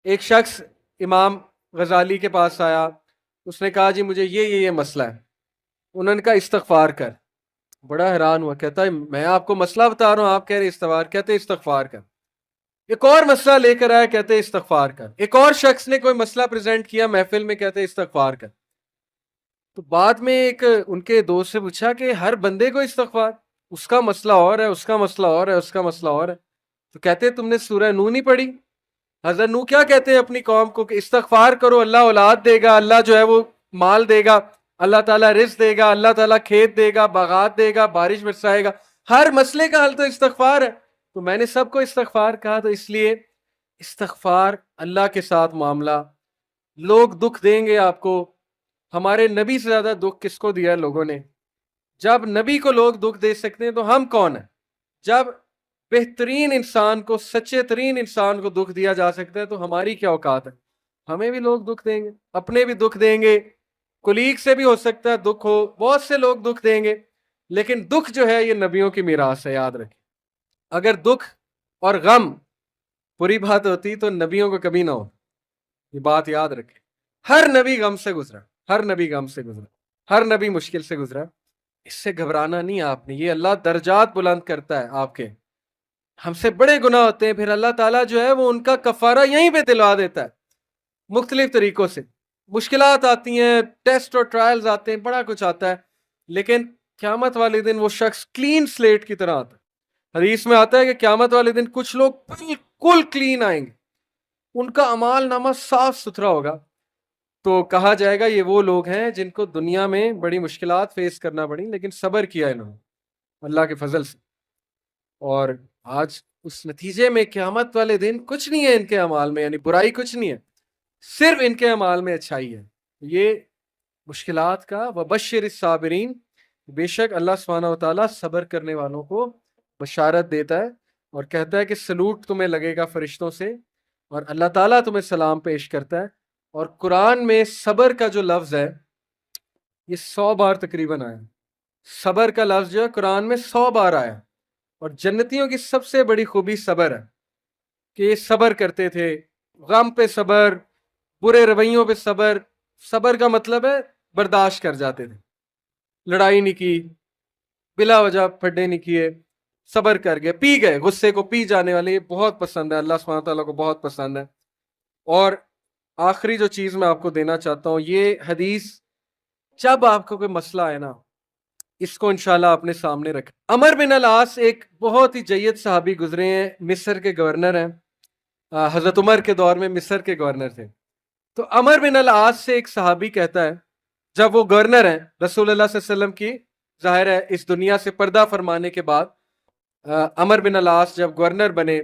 ایک شخص امام غزالی کے پاس آیا، اس نے کہا جی مجھے یہ مسئلہ ہے. انہوں نے کہا استغفار کر. بڑا حیران ہوا، کہتا ہے میں آپ کو مسئلہ بتا رہا ہوں، آپ کہہ رہے استغفار. کہتے استغفار کر. ایک اور مسئلہ لے کر آیا، کہتے استغفار کر. ایک اور شخص نے کوئی مسئلہ پریزنٹ کیا محفل میں، کہتے استغفار کر. تو بعد میں ایک ان کے دوست سے پوچھا کہ ہر بندے کو استغفار، اس کا مسئلہ اور ہے، اس کا مسئلہ اور ہے، اس کا مسئلہ اور ہے. تو کہتے تم نے سورہ نو نہیں پڑھی؟ حضرت نو کیا کہتے ہیں اپنی قوم کو کہ استغفار کرو، اللہ اولاد دے گا، اللہ جو ہے وہ مال دے گا، اللہ تعالیٰ رزق دے گا، اللہ تعالیٰ کھیت دے گا، باغات دے گا، بارش برسائے گا. ہر مسئلے کا حل تو استغفار ہے. تو میں نے سب کو استغفار کہا، تو اس لیے استغفار اللہ کے ساتھ معاملہ. لوگ دکھ دیں گے آپ کو. ہمارے نبی سے زیادہ دکھ کس کو دیا ہے لوگوں نے؟ جب نبی کو لوگ دکھ دے سکتے ہیں تو ہم کون ہیں؟ جب بہترین انسان کو، سچے ترین انسان کو دکھ دیا جا سکتا ہے تو ہماری کیا اوقات ہے؟ ہمیں بھی لوگ دکھ دیں گے، اپنے بھی دکھ دیں گے، کولیگ سے بھی ہو سکتا ہے دکھ ہو، بہت سے لوگ دکھ دیں گے. لیکن دکھ جو ہے یہ نبیوں کی میراث ہے، یاد رکھیں. اگر دکھ اور غم بری بات ہوتی تو نبیوں کو کبھی نہ ہو. یہ بات یاد رکھیں. ہر نبی غم سے گزرا، ہر نبی غم سے گزرا، ہر نبی مشکل سے گزرا. اس سے گھبرانا نہیں آپ نے. یہ اللہ درجات بلند کرتا ہے آپ کے. ہم سے بڑے گناہ ہوتے ہیں، پھر اللہ تعالیٰ جو ہے وہ ان کا کفارہ یہیں پہ دلوا دیتا ہے مختلف طریقوں سے. مشکلات آتی ہیں، ٹیسٹ اور ٹرائلز آتے ہیں، بڑا کچھ آتا ہے، لیکن قیامت والے دن وہ شخص کلین سلیٹ کی طرح آتا ہے. حدیث میں آتا ہے کہ قیامت والے دن کچھ لوگ بالکل کلین آئیں گے، ان کا اعمال نامہ صاف ستھرا ہوگا. تو کہا جائے گا یہ وہ لوگ ہیں جن کو دنیا میں بڑی مشکلات فیس کرنا پڑی لیکن صبر کیا انہوں نے اللہ کے فضل سے. اور آج اس نتیجے میں قیامت والے دن کچھ نہیں ہے ان کے اعمال میں، یعنی برائی کچھ نہیں ہے، صرف ان کے اعمال میں اچھائی ہے. یہ مشکلات کا وبشر الصابرین، بے شک اللہ سبحانہ و تعالیٰ صبر کرنے والوں کو بشارت دیتا ہے اور کہتا ہے کہ سلوٹ تمہیں لگے گا فرشتوں سے، اور اللہ تعالیٰ تمہیں سلام پیش کرتا ہے. اور قرآن میں صبر کا جو لفظ ہے یہ 100 بار تقریباً آیا. صبر کا لفظ جو ہے قرآن میں 100 بار آیا. اور جنتیوں کی سب سے بڑی خوبی صبر ہے کہ یہ صبر کرتے تھے. غم پہ صبر، برے رویوں پہ صبر. صبر کا مطلب ہے برداشت کر جاتے تھے، لڑائی نہیں کی، بلا وجہ پھڈے نہیں کیے، صبر کر گئے، پی گئے. غصے کو پی جانے والے یہ بہت پسند ہے، اللہ سبحانہ تعالیٰ کو بہت پسند ہے. اور آخری جو چیز میں آپ کو دینا چاہتا ہوں، یہ حدیث جب آپ کو کوئی مسئلہ آئے نا اس کو انشاءاللہ اپنے سامنے رکھیں. عمر بن العاص ایک بہت ہی جید صحابی گزرے ہیں، مصر کے گورنر ہیں. حضرت عمر کے دور میں مصر کے گورنر تھے. تو عمر بن العاص سے ایک صحابی کہتا ہے، جب وہ گورنر ہیں رسول اللہ صلی اللہ علیہ وسلم کی، ظاہر ہے اس دنیا سے پردہ فرمانے کے بعد عمر بن العاص جب گورنر بنے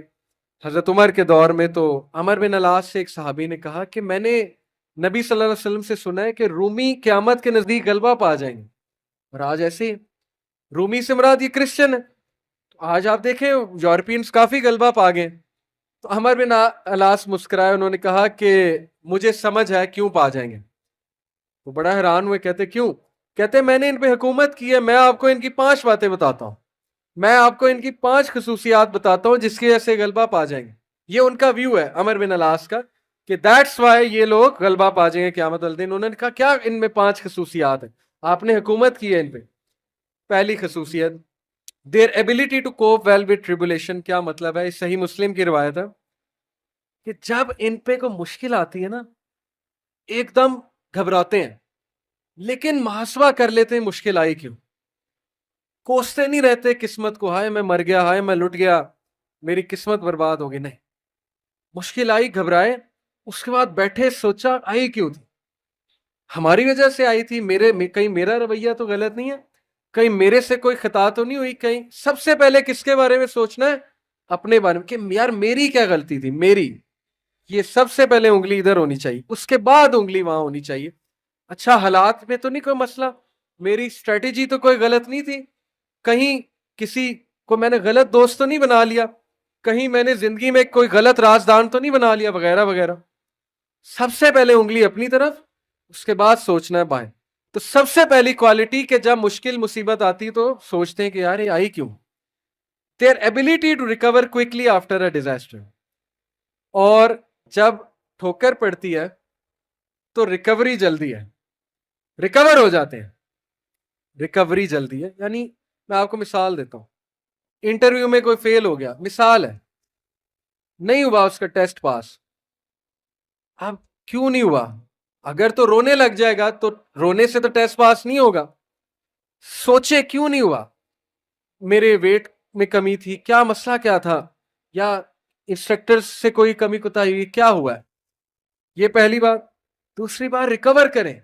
حضرت عمر کے دور میں، تو عمر بن العاص سے ایک صحابی نے کہا کہ میں نے نبی صلی اللہ علیہ وسلم سے سنا ہے کہ رومی قیامت کے نزدیک غلبہ پا جائیں گے. اور آج ایسے رومی سے مراد یہ کرسچن ہے. آج آپ دیکھیں یورپینز کافی غلبہ پا گئے. تو عمر بن العاص مسکرائے، انہوں نے کہا کہ مجھے سمجھ ہے کیوں پا جائیں گے. تو بڑا حیران ہوئے، کہتے کیوں؟ کہتے میں نے ان پہ حکومت کی ہے، میں آپ کو ان کی 5 باتیں بتاتا ہوں، میں آپ کو ان کی 5 خصوصیات بتاتا ہوں جس کی وجہ سے غلبہ پا جائیں گے. یہ ان کا ویو ہے عمر بن العاص کا کہ دیٹس وائی یہ لوگ غلبہ پا جائیں گے قیامت والے دن. انہوں نے کہا کیا ان میں 5 خصوصیات ہیں؟ آپ نے حکومت کی ہے ان پہ. پہلی خصوصیت their ability to cope well with tribulation. کیا مطلب ہے؟ اس صحیح مسلم کی روایت ہے کہ جب ان پہ کوئی مشکل آتی ہے نا ایک دم گھبراتے ہیں، لیکن محاسبہ کر لیتے ہیں مشکل آئی کیوں. کوستے نہیں رہتے قسمت کو، ہائے میں مر گیا، ہائے میں لٹ گیا، میری قسمت برباد ہوگی. نہیں، مشکل آئی گھبرائے، اس کے بعد بیٹھے سوچا آئی کیوں تھی، ہماری وجہ سے آئی تھی، کہیں میرا رویہ تو غلط نہیں ہے، کہیں میرے سے کوئی خطا تو نہیں ہوئی. کہیں سب سے پہلے کس کے بارے میں سوچنا ہے؟ اپنے بارے میں، کہ یار میری کیا غلطی تھی، میری. یہ سب سے پہلے انگلی ادھر ہونی چاہیے، اس کے بعد انگلی وہاں ہونی چاہیے. اچھا حالات میں تو نہیں کوئی مسئلہ، میری اسٹریٹجی تو کوئی غلط نہیں تھی، کہیں کسی کو میں نے غلط دوست تو نہیں بنا لیا، کہیں میں نے زندگی میں کوئی غلط رازدان تو نہیں بنا لیا، وغیرہ وغیرہ. سب سے پہلے انگلی اپنی طرف، اس کے بعد سوچنا ہے بائیں. تو سب سے پہلی کوالٹی کہ جب مشکل مصیبت آتی تو سوچتے ہیں کہ یار یہ آئی کیوں. their ability to recover quickly after a disaster. اور جب ٹھوکر پڑتی ہے تو ریکوری جلدی ہے، ریکور ہو جاتے ہیں، ریکوری جلدی ہے. یعنی میں آپ کو مثال دیتا ہوں، انٹرویو میں کوئی فیل ہو گیا، مثال ہے، نہیں ہوا اس کا ٹیسٹ پاس. اب کیوں نہیں ہوا؟ اگر تو رونے لگ جائے گا تو رونے سے تو ٹیسٹ پاس نہیں ہوگا. سوچے کیوں نہیں ہوا، میرے ویٹ میں کمی تھی، کیا مسئلہ کیا تھا، یا انسٹرکٹر سے کوئی کمی کوتاہی ہوئی، کیا ہوا ہے. یہ پہلی بات. دوسری بات، ریکور کریں،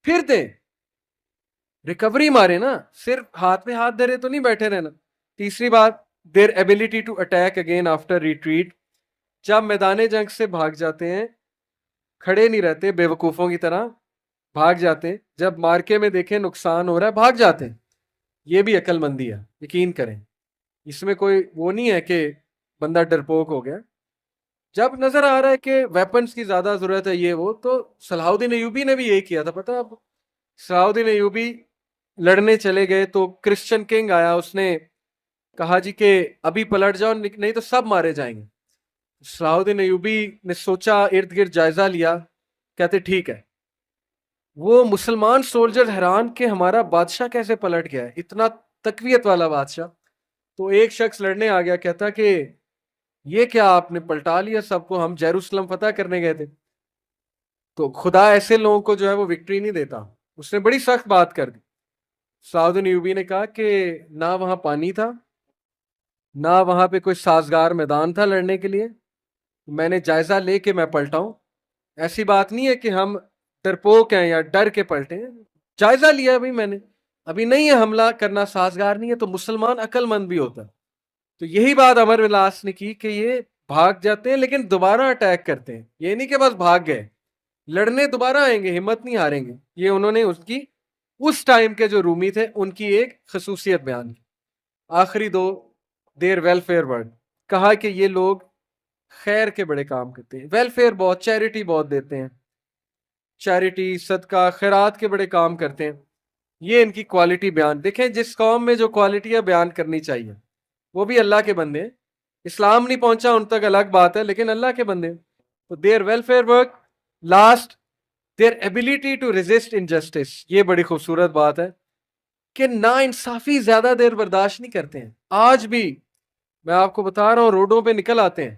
پھر دیں، ریکوری مارے نا، صرف ہاتھ پہ ہاتھ دھرے تو نہیں بیٹھے رہنا. تیسری بات، there ability to attack again after retreat. جب میدان جنگ سے بھاگ جاتے ہیں، کھڑے نہیں رہتے بے وقوفوں کی طرح، بھاگ جاتے ہیں. جب مارکے میں دیکھیں نقصان ہو رہا ہے، بھاگ جاتے ہیں. یہ بھی عقل مندی ہے، یقین کریں. اس میں کوئی وہ نہیں ہے کہ بندہ ڈرپوک ہو گیا. جب نظر آ رہا ہے کہ ویپنز کی زیادہ ضرورت ہے، یہ وہ، تو صلاح الدین ایوبی نے بھی یہی کیا تھا، پتہ آپ. صلاح الدین ایوبی لڑنے چلے گئے تو کرسچن کنگ آیا، اس نے کہا جی کہ ابھی پلٹ جاؤ نہیں تو سب مارے جائیں گے. صلاح الدین ایوبی نے سوچا، ارد گرد جائزہ لیا، کہتے ٹھیک ہے. وہ مسلمان سولجر حیران کہ ہمارا بادشاہ کیسے پلٹ گیا ہے، اتنا تقویت والا بادشاہ. تو ایک شخص لڑنے آ گیا، کہتا کہ یہ کیا آپ نے پلٹا لیا سب کو، ہم یروشلم فتح کرنے گئے تھے. تو خدا ایسے لوگوں کو جو ہے وہ وکٹری نہیں دیتا. اس نے بڑی سخت بات کر دی. صلاح الدین ایوبی نے کہا کہ نہ وہاں پانی تھا، نہ وہاں پہ کوئی سازگار میدان تھا لڑنے کے لیے، میں نے جائزہ لے کے میں پلٹا ہوں. ایسی بات نہیں ہے کہ ہم ڈرپوک ہیں یا ڈر کے پلٹے ہیں، جائزہ لیا بھائی میں نے، ابھی نہیں ہے حملہ کرنا سازگار نہیں ہے. تو مسلمان عقل مند بھی ہوتا ہے. تو یہی بات عمر بن العاص نے کی کہ یہ بھاگ جاتے ہیں لیکن دوبارہ اٹیک کرتے ہیں. یہ نہیں کہ بس بھاگ گئے، لڑنے دوبارہ آئیں گے، ہمت نہیں ہاریں گے. یہ انہوں نے اس کی، اس ٹائم کے جو رومی تھے ان کی ایک خصوصیت بیان کی. آخری دو، دیر ویلفیئر ورک. کہا کہ یہ لوگ خیر کے بڑے کام کرتے ہیں، ویلفیئر بہت، چیریٹی بہت دیتے ہیں، چیریٹی صدقہ خیرات کے بڑے کام کرتے ہیں. یہ ان کی کوالٹی بیان. دیکھیں جس قوم میں جو کوالٹیاں بیان کرنی چاہیے، وہ بھی اللہ کے بندے ہیں. اسلام نہیں پہنچا ان تک الگ بات ہے، لیکن اللہ کے بندے. تو there welfare work. Last, there ability to resist injustice. یہ بڑی خوبصورت بات ہے کہ نا انصافی زیادہ دیر برداشت نہیں کرتے ہیں. آج بھی میں آپ کو بتا رہا ہوں، روڈوں پہ نکل آتے ہیں